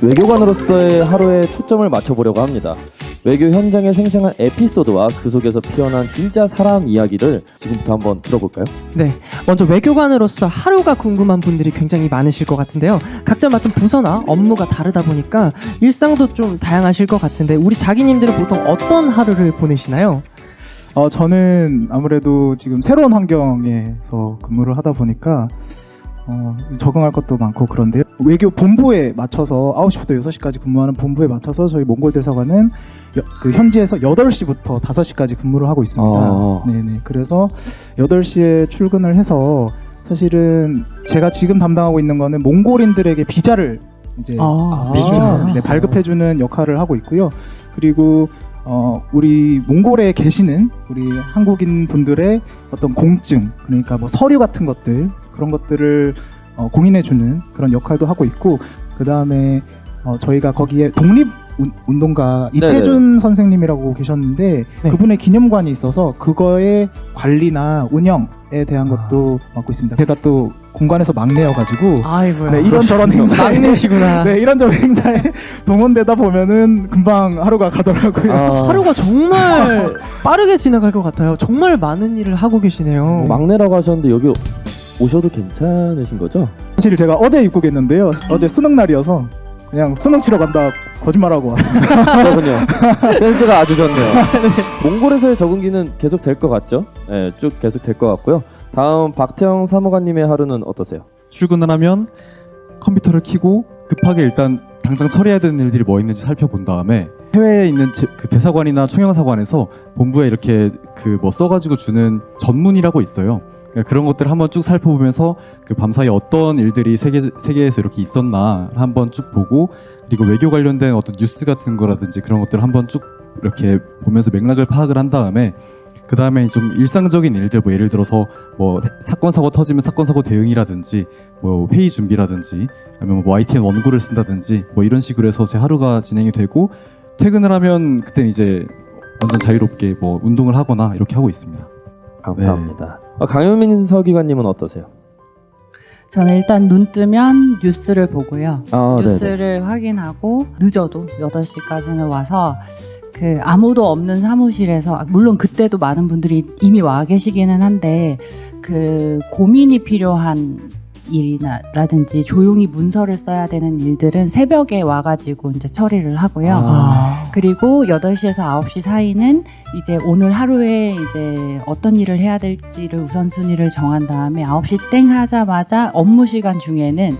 외교관으로서의 하루에 초점을 맞춰보려고 합니다. 외교 현장의 생생한 에피소드와 그 속에서 피어난 진짜 사람 이야기를 지금부터 한번 들어볼까요? 네, 먼저 외교관으로서 하루가 궁금한 분들이 굉장히 많으실 것 같은데요. 각자 맡은 부서나 업무가 다르다 보니까 일상도 좀 다양하실 것 같은데 우리 자기님들은 보통 어떤 하루를 보내시나요? 저는 아무래도 지금 새로운 환경에서 근무를 하다 보니까 적응할 것도 많고 그런데요. 외교 본부에 맞춰서 9시부터 6시까지 근무하는 본부에 맞춰서 저희 몽골 대사관은 그 현지에서 8시부터 5시까지 근무를 하고 있습니다. 네네. 그래서 8시에 출근을 해서 사실은 제가 지금 담당하고 있는 거는 몽골인들에게 비자를 이제 발급해주는 역할을 하고 있고요. 그리고 우리 몽골에 계시는 우리 한국인 분들의 어떤 공증, 그러니까 뭐 서류 같은 것들, 그런 것들을 공인해주는 그런 역할도 하고 있고, 그 다음에 저희가 거기에 독립운동가 이태준 선생님이라고 계셨는데 그분의 기념관이 있어서 그거의 관리나 운영에 대한 것도 맡고 있습니다. 제가 또 공간에서 막내여가지고 네, 이런저런 행사에 막내시구나. 네, 이런저런 행사에 동원되다 보면은 금방 하루가 가더라고요. 하루가 정말 빠르게 지나갈 것 같아요. 정말 많은 일을 하고 계시네요. 막내라고 하셨는데 여기 오셔도 괜찮으신 거죠? 사실 제가 어제 입국했는데요. 어제 수능 날이어서 그냥 수능 치러 간다 거짓말하고 왔습니다. 그렇군요. 센스가 아주 좋네요. 몽골에서의 적응기는 계속 될 것 같죠? 네, 쭉 계속 될 것 같고요. 다음 박태영 사무관님의 하루는 어떠세요? 출근을 하면 컴퓨터를 켜고 급하게 일단 당장 처리해야 되는 일들이 뭐 있는지 살펴본 다음에 해외에 있는 그 대사관이나 총영사관에서 본부에 이렇게 그 뭐 써가지고 주는 전문이라고 있어요. 그런 것들을 한번 쭉 살펴보면서 그 밤사이 어떤 일들이 세계에서 이렇게 있었나 한번 쭉 보고, 그리고 외교 관련된 어떤 뉴스 같은 거라든지 그런 것들을 한번 쭉 이렇게 보면서 맥락을 파악을 한 다음에, 그 다음에 좀 일상적인 일들, 뭐 예를 들어서 뭐 사건 사고 터지면 사건 사고 대응이라든지 뭐 회의 준비라든지 아니면 뭐 YTN 원고를 쓴다든지 뭐 이런 식으로 해서 제 하루가 진행이 되고, 퇴근을 하면 그때는 이제 완전 자유롭게 뭐 운동을 하거나 이렇게 하고 있습니다. 감사합니다. 강효민 서기관님은 어떠세요? 저는 일단 눈 뜨면 뉴스를 보고요. 뉴스를 네네. 확인하고 늦어도 8시까지는 와서 그 아무도 없는 사무실에서, 물론 그때도 많은 분들이 이미 와 계시기는 한데 그 고민이 필요한 일이나라든지 조용히 문서를 써야 되는 일들은 새벽에 와가지고 이제 처리를 하고요. 그리고 8시에서 9시 사이는 이제 오늘 하루에 이제 어떤 일을 해야 될지를 우선순위를 정한 다음에 9시 땡 하자마자 업무 시간 중에는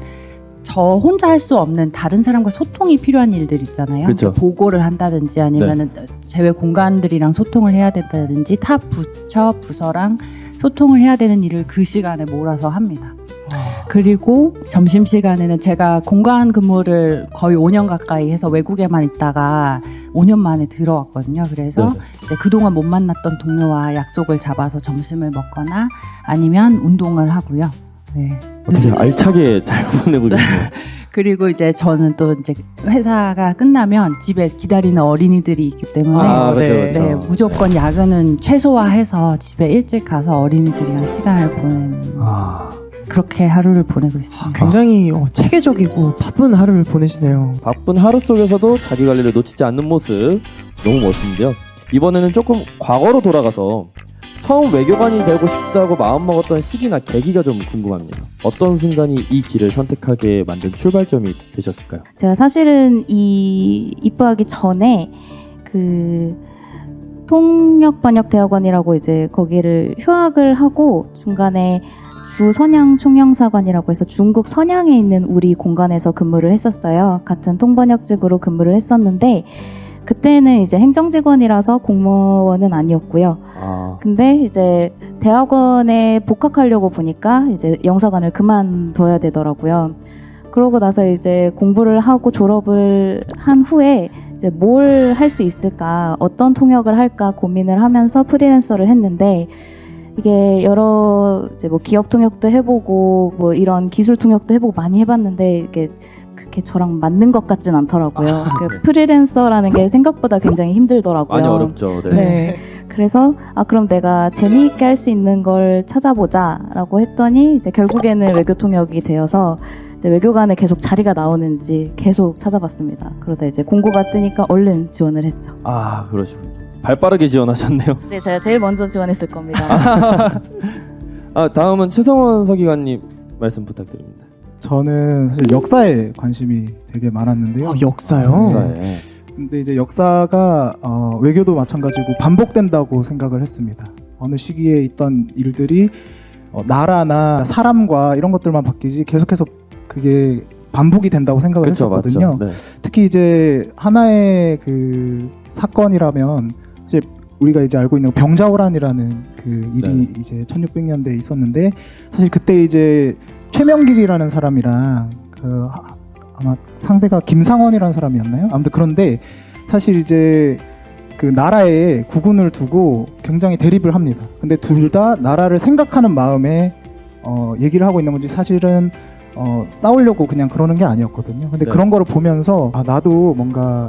저 혼자 할 수 없는 다른 사람과 소통이 필요한 일들 있잖아요. 그쵸. 보고를 한다든지 아니면은 제외 공간들이랑 소통을 해야 된다든지 타 부처 부서랑 소통을 해야 되는 일을 그 시간에 몰아서 합니다. 그리고 점심시간에는 제가 공간 근무를 거의 5년 가까이 해서 외국에만 있다가 5년 만에 들어왔거든요. 그래서 이제 그동안 못 만났던 동료와 약속을 잡아서 점심을 먹거나 아니면 운동을 하고요. 네. 어떻게 알차게 잘 보내고 계시네요. 그리고 이제 저는 또 이제 회사가 끝나면 집에 기다리는 어린이들이 있기 때문에 네, 무조건 야근은 최소화해서 집에 일찍 가서 어린이들이랑 시간을 보내는 그렇게 하루를 보내고 있습니다. 굉장히 체계적이고 바쁜 하루를 보내시네요. 바쁜 하루 속에서도 자기 관리를 놓치지 않는 모습 너무 멋진데요. 이번에는 조금 과거로 돌아가서 처음 외교관이 되고 싶다고 마음먹었던 시기나 계기가 좀 궁금합니다. 어떤 순간이 이 길을 선택하게 만든 출발점이 되셨을까요? 제가 사실은 입부하기 전에 그 통역번역대학원이라고 이제 거기를 휴학을 하고 중간에 주선양 총영사관이라고 해서 중국 선양에 있는 우리 공간에서 근무를 했었어요. 같은 통번역직으로 근무를 했었는데 그때는 이제 행정직원이라서 공무원은 아니었고요. 근데 이제 대학원에 복학하려고 보니까 이제 영사관을 그만둬야 되더라고요. 그러고 나서 이제 공부를 하고 졸업을 한 후에 이제 뭘 할 수 있을까, 어떤 통역을 할까 고민을 하면서 프리랜서를 했는데 이게 여러 이제 뭐 기업 통역도 해보고 뭐 이런 기술 통역도 해보고 많이 해봤는데 이게 그렇게 저랑 맞는 것 같진 않더라고요. 그 네. 프리랜서라는 게 생각보다 굉장히 힘들더라고요. 많이 어렵죠. 네. 네. 그래서 그럼 내가 재미있게 할 수 있는 걸 찾아보자라고 했더니 이제 결국에는 외교 통역이 되어서 이제 외교관에 계속 자리가 나오는지 계속 찾아봤습니다. 그러다 이제 공고가 뜨니까 얼른 지원을 했죠. 아, 그러시군요. 발빠르게 지원하셨네요. 네, 제가 제일 먼저 지원했을 겁니다. 다음은 최성원 서기관님 말씀 부탁드립니다. 저는 사실 역사에 관심이 되게 많았는데요. 아, 역사요? 역사에. 근데 이제 역사가 외교도 마찬가지고 반복된다고 생각을 했습니다. 어느 시기에 있던 일들이 나라나 사람과 이런 것들만 바뀌지 계속해서 그게 반복이 된다고 생각을 그쵸, 했었거든요. 맞죠. 네. 특히 이제 하나의 그 사건이라면 이제 우리가 이제 알고 있는 병자호란이라는 그 일이 네. 이제 1600년대에 있었는데 사실 그때 이제 최명길이라는 사람이랑 그 아마 상대가 김상원이라는 사람이었나요? 아무튼 그런데 사실 이제 그 나라에 국군을 두고 굉장히 대립을 합니다. 근데 둘 다 나라를 생각하는 마음에 얘기를 하고 있는 건지 사실은 싸우려고 그냥 그러는 게 아니었거든요. 근데 네. 그런 거를 보면서 나도 뭔가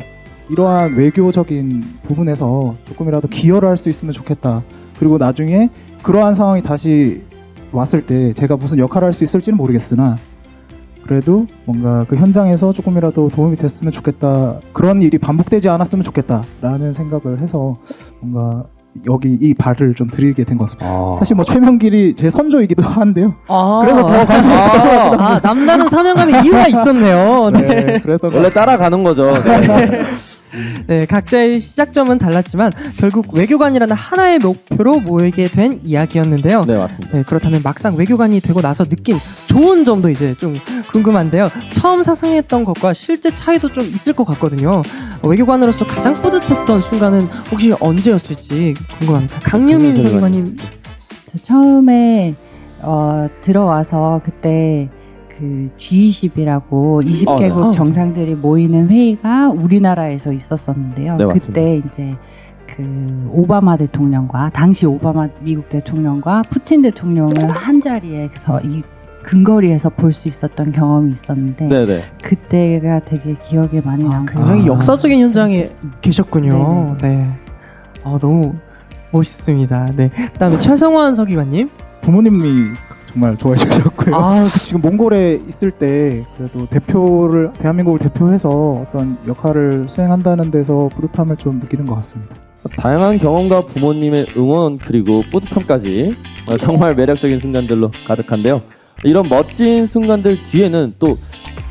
이러한 외교적인 부분에서 조금이라도 기여를 할 수 있으면 좋겠다. 그리고 나중에 그러한 상황이 다시 왔을 때 제가 무슨 역할을 할 수 있을지는 모르겠으나 그래도 뭔가 그 현장에서 조금이라도 도움이 됐으면 좋겠다. 그런 일이 반복되지 않았으면 좋겠다라는 생각을 해서 뭔가 여기 이 발을 좀 들이게 된 것 같습니다. 사실 뭐 최명길이 제 선조이기도 한데요. 그래서 더 관심이 있었던 남다른 사명감의 이유가 있었네요. 네. 네, 그랬던 것 원래 같습니다. 따라가는 거죠. 네. 네, 각자의 시작점은 달랐지만 결국 외교관이라는 하나의 목표로 모이게 된 이야기였는데요. 네, 맞습니다. 네, 그렇다면 막상 외교관이 되고 나서 느낀 좋은 점도 이제 좀 궁금한데요. 처음 상상했던 것과 실제 차이도 좀 있을 것 같거든요. 외교관으로서 가장 뿌듯했던 순간은 혹시 언제였을지 궁금합니다. 강유민 서기관님. 저 처음에 들어와서 그때 그 G20이라고 20개국 네. 정상들이 모이는 회의가 우리나라에서 있었었는데요. 네, 맞습니다. 그때 이제 그 오바마 대통령과 당시 오바마 미국 대통령과 푸틴 대통령을 한 자리에서 이 근거리에서 볼 수 있었던 경험이 있었는데 네네. 그때가 되게 기억에 많이 남고 굉장히 역사적인 현장에 재밌었습니다. 계셨군요. 네. 너무 멋있습니다. 네. 그다음에 최성원 서기관님. 부모님이 정말 좋아해주셨고요. 아, 지금 몽골에 있을 때 그래도 대한민국을 대표해서 어떤 역할을 수행한다는 데서 뿌듯함을 좀 느끼는 것 같습니다. 다양한 경험과 부모님의 응원 그리고 뿌듯함까지 정말 매력적인 순간들로 가득한데요. 이런 멋진 순간들 뒤에는 또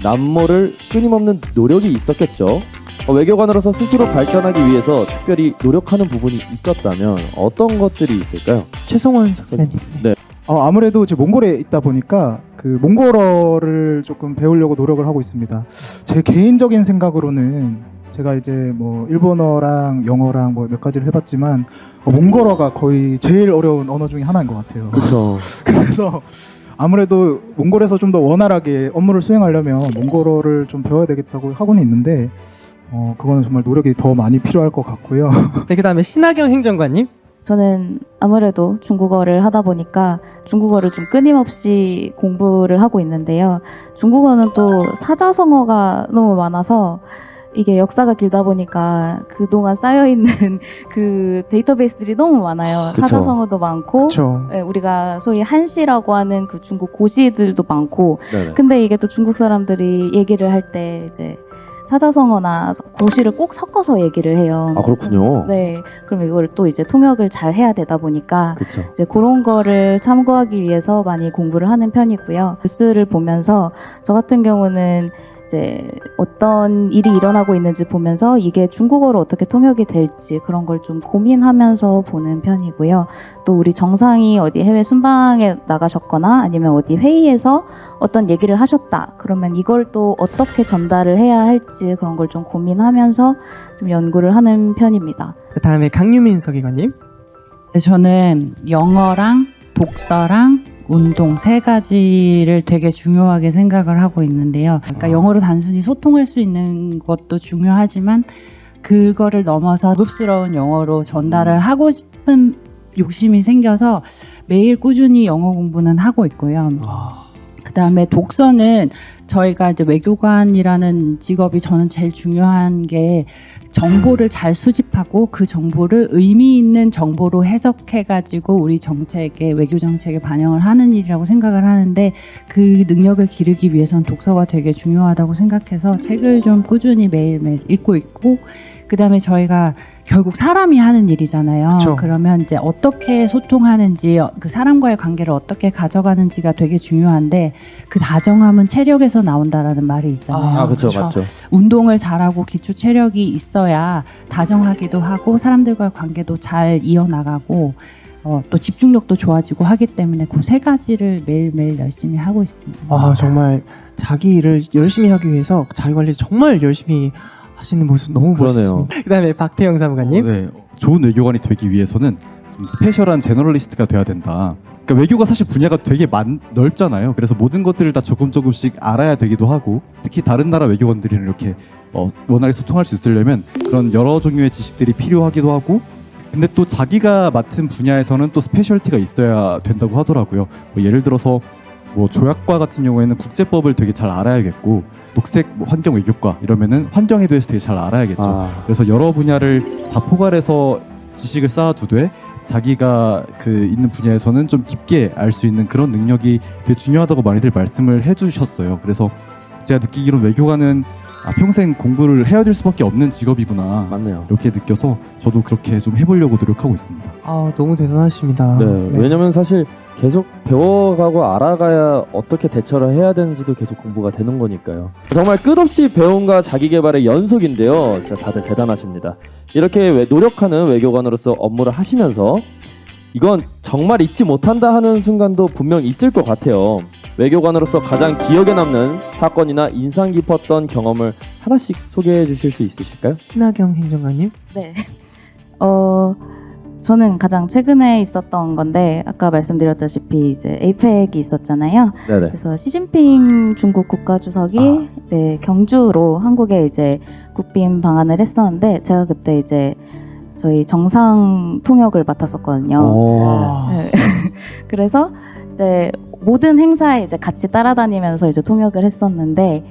남모를 끊임없는 노력이 있었겠죠. 외교관으로서 스스로 발전하기 위해서 특별히 노력하는 부분이 있었다면 어떤 것들이 있을까요? 최성원 서기관님. 네. 아무래도 제 몽골에 있다 보니까 그 몽골어를 조금 배우려고 노력을 하고 있습니다. 제 개인적인 생각으로는 제가 이제 뭐 일본어랑 영어랑 뭐 몇 가지를 해봤지만 몽골어가 거의 제일 어려운 언어 중에 하나인 것 같아요. 그렇죠. 그래서 아무래도 몽골에서 좀 더 원활하게 업무를 수행하려면 몽골어를 좀 배워야 되겠다고 하고는 있는데 그거는 정말 노력이 더 많이 필요할 것 같고요. 네, 그다음에 신하경 행정관님. 저는 아무래도 중국어를 하다 보니까 중국어를 좀 끊임없이 공부를 하고 있는데요. 중국어는 또 사자성어가 너무 많아서 이게 역사가 길다 보니까 그동안 쌓여있는 그 데이터베이스들이 너무 많아요. 그쵸. 사자성어도 많고 그렇죠. 네, 우리가 소위 한시라고 하는 그 중국 고시들도 많고 네네. 근데 이게 또 중국 사람들이 얘기를 할 때 이제 사자성어나 고시를 꼭 섞어서 얘기를 해요. 아, 그렇군요. 네, 그럼 이걸 또 이제 통역을 잘 해야 되다 보니까 그렇죠. 이제 그런 거를 참고하기 위해서 많이 공부를 하는 편이고요. 뉴스를 보면서 저 같은 경우는 이제 어떤 일이 일어나고 있는지 보면서 이게 중국어로 어떻게 통역이 될지 그런 걸 좀 고민하면서 보는 편이고요. 또 우리 정상이 어디 해외 순방에 나가셨거나 아니면 어디 회의에서 어떤 얘기를 하셨다. 그러면 이걸 또 어떻게 전달을 해야 할지 그런 걸 좀 고민하면서 좀 연구를 하는 편입니다. 그다음에 강유민 서기관님. 저는 영어랑 독서랑 운동 세 가지를 되게 중요하게 생각을 하고 있는데요. 그러니까 영어로 단순히 소통할 수 있는 것도 중요하지만 그거를 넘어서 고급스러운 영어로 전달을 하고 싶은 욕심이 생겨서 매일 꾸준히 영어 공부는 하고 있고요. 그다음에 독서는 저희가 이제 외교관이라는 직업이 저는 제일 중요한 게 정보를 잘 수집하고 그 정보를 의미 있는 정보로 해석해가지고 우리 정책에 외교 정책에 반영을 하는 일이라고 생각을 하는데 그 능력을 기르기 위해서는 독서가 되게 중요하다고 생각해서 책을 좀 꾸준히 매일매일 읽고 있고 그다음에 저희가 결국 사람이 하는 일이잖아요. 그쵸. 그러면 이제 어떻게 소통하는지 그 사람과의 관계를 어떻게 가져가는지가 되게 중요한데 그 다정함은 체력에서 나온다라는 말이 있잖아요. 아, 그렇죠, 그쵸. 맞죠. 운동을 잘하고 기초 체력이 있어야 다정하기도 하고 사람들과의 관계도 잘 이어나가고 또 집중력도 좋아지고 하기 때문에 그 세 가지를 매일매일 열심히 하고 있습니다. 아 정말 자기 일을 열심히 하기 위해서 자기 관리 정말 열심히 하시는 모습 너무 그러네요. 멋있습니다. 그다음에 박태영 사무관님. 네, 좋은 외교관이 되기 위해서는 좀 스페셜한 제너럴리스트가 돼야 된다. 그러니까 외교가 사실 분야가 되게 넓잖아요. 그래서 모든 것들을 다 조금씩 알아야 되기도 하고 특히 다른 나라 외교관들이랑 이렇게 원활히 소통할 수 있으려면 그런 여러 종류의 지식들이 필요하기도 하고 근데 또 자기가 맡은 분야에서는 또 스페셜티가 있어야 된다고 하더라고요. 뭐 예를 들어서 뭐 조약과 같은 경우에는 국제법을 되게 잘 알아야겠고 녹색 환경 외교과 이러면은 환경에 대해서 되게 잘 알아야겠죠. 아, 그래서 여러 분야를 다 포괄해서 지식을 쌓아두되 자기가 그 있는 분야에서는 좀 깊게 알 수 있는 그런 능력이 되게 중요하다고 많이들 말씀을 해주셨어요. 그래서 제가 느끼기로는 외교관은 평생 공부를 해야 될 수밖에 없는 직업이구나 맞네요. 이렇게 느껴서 저도 그렇게 좀 해보려고 노력하고 있습니다. 아 너무 대단하십니다. 네, 왜냐면 사실 계속 배워가고 알아가야 어떻게 대처를 해야 되는지도 계속 공부가 되는 거니까요. 정말 끝없이 배움과 자기 개발의 연속인데요. 진짜 다들 대단하십니다. 이렇게 노력하는 외교관으로서 업무를 하시면서 이건 정말 잊지 못한다 하는 순간도 분명 있을 것 같아요. 외교관으로서 가장 기억에 남는 사건이나 인상 깊었던 경험을 하나씩 소개해 주실 수 있으실까요? 신하경 행정관님. 네. 저는 가장 최근에 있었던 건데 아까 말씀드렸다시피 이제 에이펙이 있었잖아요. 네네. 그래서 시진핑 중국 국가주석이 이제 경주로 한국에 이제 국빈 방한을 했었는데 제가 그때 이제 저희 정상 통역을 맡았었거든요. 오. 네. 그래서 이제 모든 행사에 이제 같이 따라다니면서 이제 통역을 했었는데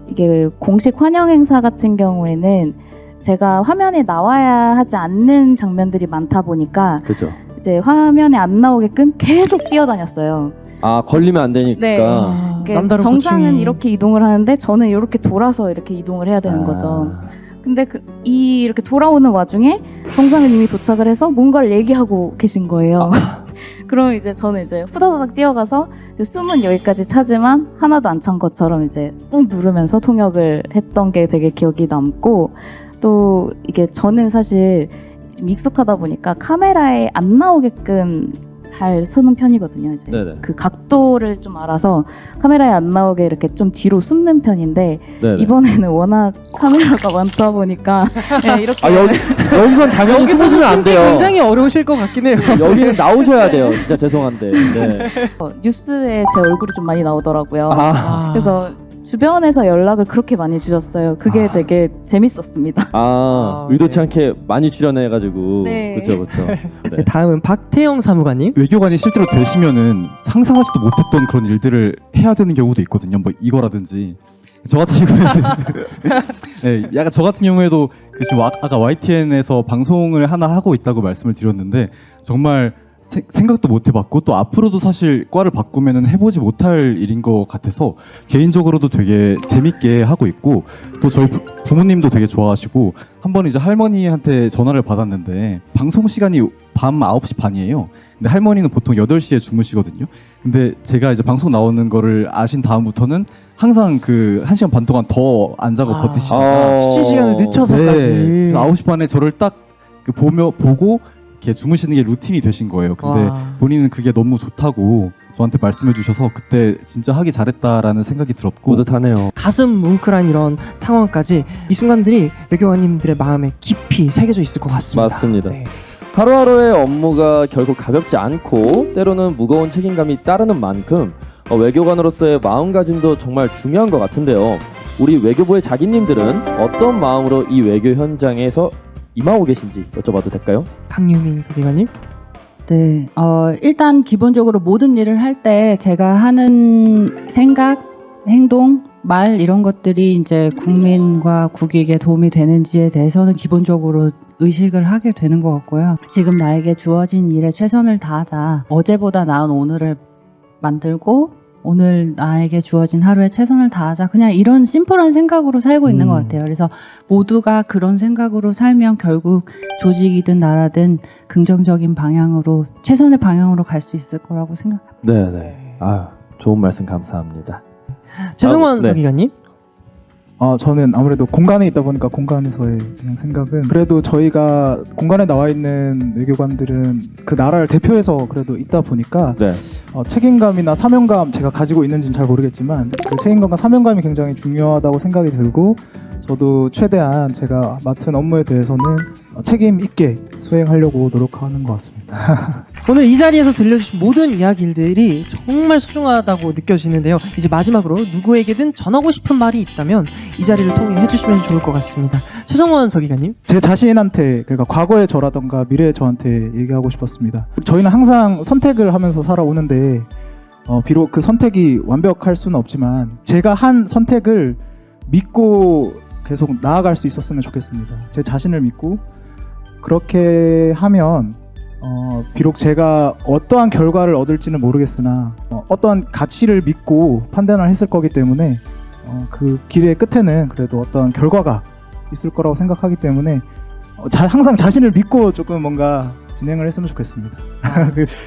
이게 공식 환영 행사 같은 경우에는 제가 화면에 나와야 하지 않는 장면들이 많다 보니까 그죠. 이제 화면에 안 나오게끔 계속 뛰어다녔어요. 아, 걸리면 안 되니까. 네. 아, 이게 남다른 정상은 고충이. 이렇게 이동을 하는데 저는 이렇게 돌아서 이렇게 이동을 해야 되는 아. 거죠. 근데 이렇게 돌아오는 와중에 정상은 이미 도착을 해서 뭔가를 얘기하고 계신 거예요. 그럼 이제 저는 이제 후다다닥 뛰어가서 이제 숨은 여기까지 차지만 하나도 안 찬 것처럼 이제 꾹 누르면서 통역을 했던 게 되게 기억이 남고 또 이게 저는 사실 좀 익숙하다 보니까 카메라에 안 나오게끔 잘 쓰는 편이거든요. 이제 네네. 그 각도를 좀 알아서 카메라에 안 나오게 이렇게 좀 뒤로 숨는 편인데 네네. 이번에는 워낙 카메라가 많다 보니까 네, 이렇게 아, 여기선 당연히 숨으시면 안 돼요. 굉장히 어려우실 것 같긴 해요. 여기는 나오셔야 돼요. 진짜 죄송한데. 네. 뉴스에 제 얼굴이 좀 많이 나오더라고요. 아, 그래서 주변에서 연락을 그렇게 많이 주셨어요. 그게 되게 재밌었습니다. 의도치 네. 않게 많이 출연해가지고. 네. 그렇죠, 그렇죠. 네, 다음은 박태영 사무관님. 외교관이 실제로 되시면은 상상하지도 못했던 그런 일들을 해야 되는 경우도 있거든요. 뭐 이거라든지 저 같은 경우에는 네, 약간 저 같은 경우에도 그 지금 아까 YTN에서 방송을 하나 하고 있다고 말씀을 드렸는데 정말 생각도 못 해봤고 또 앞으로도 사실 과를 바꾸면은 해보지 못할 일인 것 같아서 개인적으로도 되게 재밌게 하고 있고 또 저희 부모님도 되게 좋아하시고 한 번 이제 할머니한테 전화를 받았는데 방송 시간이 밤 9시 반이에요. 근데 할머니는 보통 8시에 주무시거든요. 근데 제가 이제 방송 나오는 거를 아신 다음부터는 항상 그 1시간 반 동안 더 안 자고 버티시다가 수침 시간을 늦춰서까지. 네, 9시 반에 저를 딱 그 보고 이렇게 주무시는 게 루틴이 되신 거예요. 근데 와. 본인은 그게 너무 좋다고 저한테 말씀해 주셔서 그때 진짜 하기 잘했다라는 생각이 들었고 뿌듯하네요. 가슴 뭉클한 이런 상황까지 이 순간들이 외교관님들의 마음에 깊이 새겨져 있을 것 같습니다. 맞습니다. 네. 하루하루의 업무가 결국 가볍지 않고 때로는 무거운 책임감이 따르는 만큼 외교관으로서의 마음가짐도 정말 중요한 것 같은데요. 우리 외교부의 자기님들은 어떤 마음으로 이 외교 현장에서 임하고 계신지 여쭤봐도 될까요? 강유민 서기관님. 네, 일단 기본적으로 모든 일을 할 때 제가 하는 생각, 행동, 말 이런 것들이 이제 국민과 국익에 도움이 되는지에 대해서는 기본적으로 의식을 하게 되는 것 같고요. 지금 나에게 주어진 일에 최선을 다하자. 어제보다 나은 오늘을 만들고 오늘 나에게 주어진 하루에 최선을 다하자. 그냥 이런 심플한 생각으로 살고 있는 것 같아요. 그래서 모두가 그런 생각으로 살면 결국 조직이든 나라든 긍정적인 방향으로 최선의 방향으로 갈 수 있을 거라고 생각합니다. 네네. 아, 좋은 말씀 감사합니다. 최성원 네. 서기관님. 저는 아무래도 공간에 있다 보니까 공간에서의 그냥 생각은 그래도 저희가 공간에 나와 있는 외교관들은 그 나라를 대표해서 그래도 있다 보니까 네. 책임감이나 사명감 제가 가지고 있는지는 잘 모르겠지만 그 책임감과 사명감이 굉장히 중요하다고 생각이 들고 저도 최대한 제가 맡은 업무에 대해서는 책임 있게 수행하려고 노력하는 것 같습니다. 오늘 이 자리에서 들려주신 모든 이야기들이 정말 소중하다고 느껴지는데요. 이제 마지막으로 누구에게든 전하고 싶은 말이 있다면 이 자리를 통해 해주시면 좋을 것 같습니다. 최성원 서기관님. 제 자신한테 그러니까 과거의 저라던가 미래의 저한테 얘기하고 싶었습니다. 저희는 항상 선택을 하면서 살아오는데 비록 그 선택이 완벽할 수는 없지만 제가 한 선택을 믿고 계속 나아갈 수 있었으면 좋겠습니다. 제 자신을 믿고 그렇게 하면 비록 제가 어떠한 결과를 얻을지는 모르겠으나 어떠한 가치를 믿고 판단을 했을 거기 때문에 그 길의 끝에는 그래도 어떤 결과가 있을 거라고 생각하기 때문에 항상 자신을 믿고 조금 뭔가 진행을 했으면 좋겠습니다.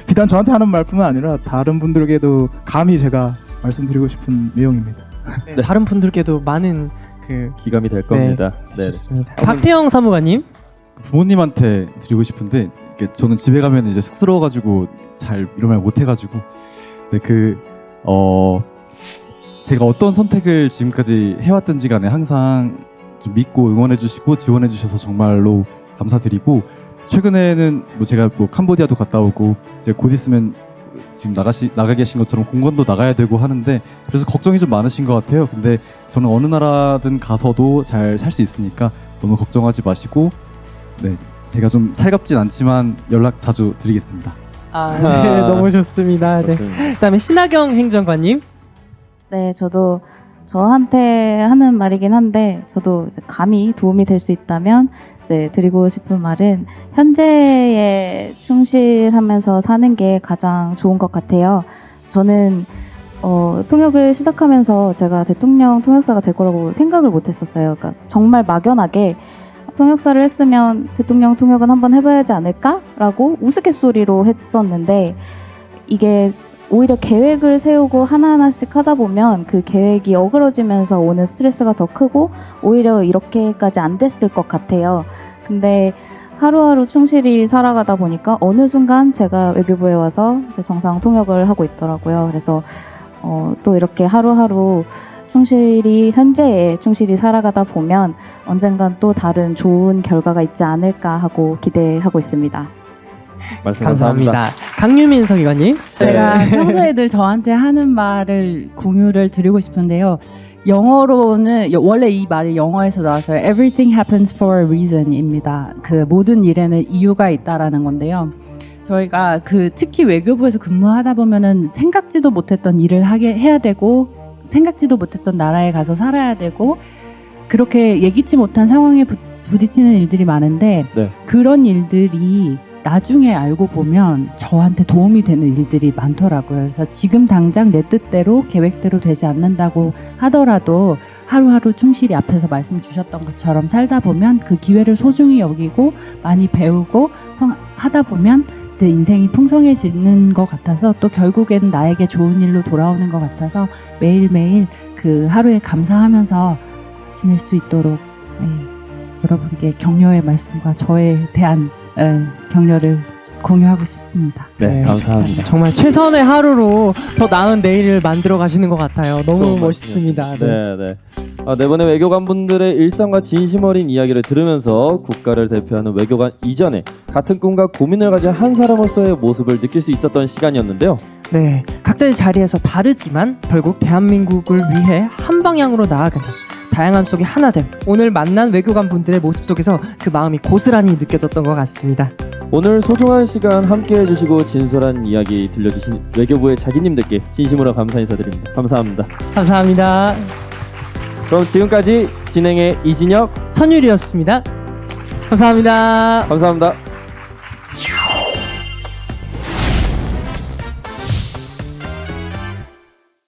비단 저한테 하는 말뿐만 아니라 다른 분들에게도 감히 제가 말씀드리고 싶은 내용입니다. 네, 다른 분들께도 많은 그 기감이 될 겁니다. 네. 좋습니다. 박태영 사무관님. 부모님한테 드리고 싶은데 이게 저는 집에 가면 이제 쑥스러워가지고 잘 이런 말 못해가지고 제가 어떤 선택을 지금까지 해왔든지 간에 항상 좀 믿고 응원해주시고 지원해주셔서 정말로 감사드리고 최근에는 뭐 제가 뭐 캄보디아도 갔다 오고 이제 곧 있으면 지금 나가 계신 것처럼 공관도 나가야 되고 하는데 그래서 걱정이 좀 많으신 것 같아요. 근데 저는 어느 나라든 가서도 잘 살 수 있으니까 너무 걱정하지 마시고 네 제가 좀 살갑진 않지만 연락 자주 드리겠습니다. 네, 너무 좋습니다. 네. 그다음에 신하경 행정관님. 네, 저도 저한테 하는 말이긴 한데 저도 이제 감히 도움이 될 수 있다면 이제 드리고 싶은 말은 현재에 충실하면서 사는 게 가장 좋은 것 같아요. 저는 통역을 시작하면서 제가 대통령 통역사가 될 거라고 생각을 못했었어요. 그러니까 정말 막연하게 통역사를 했으면 대통령 통역은 한번 해봐야지 않을까라고 우스갯소리로 했었는데 이게 오히려 계획을 세우고 하나하나씩 하다 보면 그 계획이 어그러지면서 오는 스트레스가 더 크고 오히려 이렇게까지 안 됐을 것 같아요. 근데 하루하루 충실히 살아가다 보니까 어느 순간 제가 외교부에 와서 이제 정상 통역을 하고 있더라고요. 그래서 또 이렇게 하루하루 현재에 충실히 살아가다 보면 언젠간 또 다른 좋은 결과가 있지 않을까 하고 기대하고 있습니다. 말씀 감사합니다. 강유민 서기관님. 제가 평소에 늘 저한테 하는 말을 공유를 드리고 싶은데요. 영어로는 원래 이 말이 영어에서 나와서요. Everything happens for a reason입니다. 그 모든 일에는 이유가 있다라는 건데요. 저희가 특히 외교부에서 근무하다 보면은 생각지도 못했던 일을 해야 되고 생각지도 못했던 나라에 가서 살아야 되고 그렇게 예기치 못한 상황에 부딪히는 일들이 많은데 네. 그런 일들이 나중에 알고 보면 저한테 도움이 되는 일들이 많더라고요. 그래서 지금 당장 내 뜻대로 계획대로 되지 않는다고 하더라도 하루하루 충실히 앞에서 말씀 주셨던 것처럼 살다 보면 그 기회를 소중히 여기고 많이 배우고 하다 보면 내 인생이 풍성해지는 것 같아서 또 결국엔 나에게 좋은 일로 돌아오는 것 같아서 매일매일 그 하루에 감사하면서 지낼 수 있도록 여러분께 격려의 말씀과 저에 대한 격려를 공유하고 싶습니다. 네, 감사합니다. 정말 최선의 하루로 더 나은 내일을 만들어 가시는 것 같아요. 너무 좋은 멋있습니다. 말씀이었습니다. 네, 네. 네 번의 외교관분들의 일상과 진심 어린 이야기를 들으면서 국가를 대표하는 외교관 이전에 같은 꿈과 고민을 가진 한 사람으로서의 모습을 느낄 수 있었던 시간이었는데요. 네, 각자의 자리에서 다르지만 결국 대한민국을 위해 한 방향으로 나아가는 다양함 속의 하나됨. 오늘 만난 외교관 분들의 모습 속에서 그 마음이 고스란히 느껴졌던 것 같습니다. 오늘 소중한 시간 함께 해주시고 진솔한 이야기 들려주신 외교부의 자기님들께 진심으로 감사 인사드립니다. 감사합니다. 감사합니다. 그럼 지금까지 진행의 이진혁, 선율이었습니다. 감사합니다. 감사합니다.